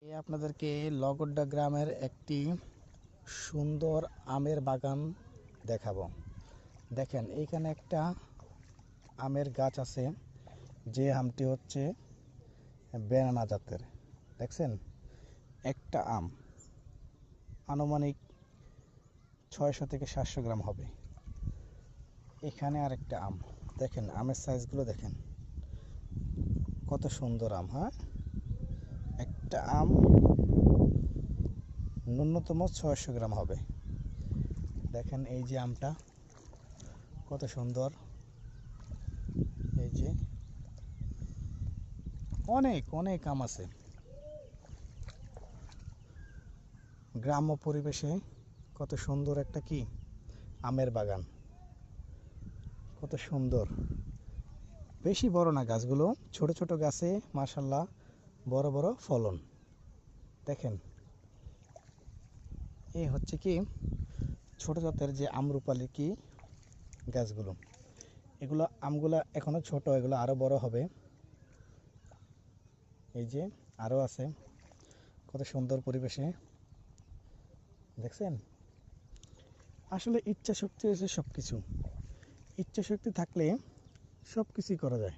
আপনাদেরকে লগড্ডা গ্রামের একটি সুন্দর আমের বাগান দেখাবো। দেখেন এইখানে একটা আমের গাছ আছে, যে আমটি হচ্ছে বেনানা জাতের। দেখছেন, একটা আম আনুমানিক 600 থেকে 700 গ্রাম হবে। এখানে আরেকটা আম, দেখেন আমের সাইজগুলো দেখেন কত সুন্দর আম। হ্যাঁ, একটা আম ন্যূনতম 600 গ্রাম হবে। দেখেন এই যে আমটা কত সুন্দর, এই যে অনেক অনেক আম আছে। গ্রাম্য পরিবেশে কত সুন্দর একটা কি আমের বাগান, কত সুন্দর। বেশি বড় না গাছগুলো, ছোট ছোট গাছে মাশাআল্লাহ বড় বড় ফলন। দেখেন এই হচ্ছে কি ছোট জাতের যে আমরুপালি কি গাছগুলো, এগুলো আমগুলা এখনো ছোট, এগুলো আরো বড় হবে। এই যে আরো আছে, কত সুন্দর পরিবেশে। দেখছেন, আসলে ইচ্ছা শক্তি হচ্ছে সব কিছু। ইচ্ছা শক্তি থাকলে সব কিছুই করা যায়।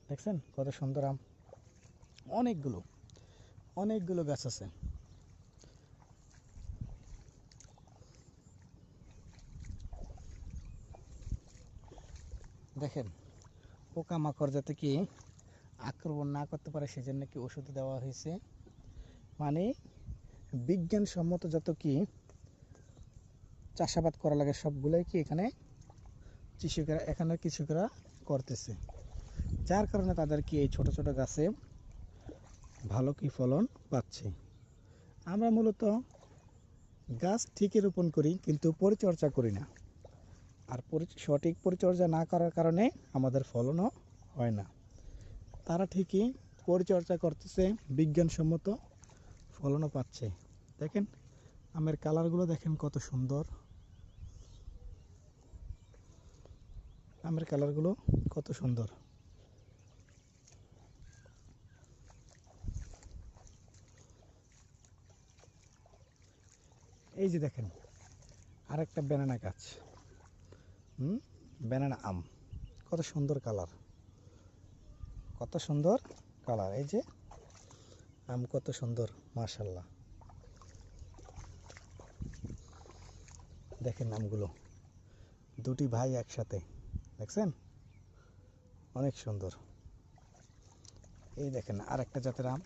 দেখছেন কত সুন্দর আম, অনেকগুলো অনেকগুলো গাছ আছে। দেখেন পোকামাকড় যাতে কি আক্রমণ না করতে পারে সেজন্য কি ওষুধ দেওয়া হয়েছে। মানে বিজ্ঞানসম্মত যত কি চাষাবাদ করা লাগে সবগুলোই কি এখানে কৃষকরা করতেছে, যার কারণে তাদের কি এই ছোট ছোট গাছে ভালো কি ফলন পাচ্ছে। আমরা মূলত গাছ ঠিকই রোপণ করি কিন্তু পরিচর্যা করি না, আর সঠিক পরিচর্যা না করার কারণে আমাদের ফলনও হয় না। তারা ঠিকই পরিচর্যা করতেছে, বিজ্ঞানসম্মত ফলনও পাচ্ছে। দেখেন আমের কালারগুলো দেখেন কত সুন্দর, আমের কালারগুলো কত সুন্দর। এই যে দেখেন আরেকটা বেনানা গাছ, বেনানা আম, কত সুন্দর কালার, কত সুন্দর কালার। এই যে আম কত সুন্দর মাশাআল্লাহ। দেখেন আমগুলো দুটি ভাই একসাথে, দেখছেন অনেক সুন্দর। এই দেখেন আরেকটা জাতের আম,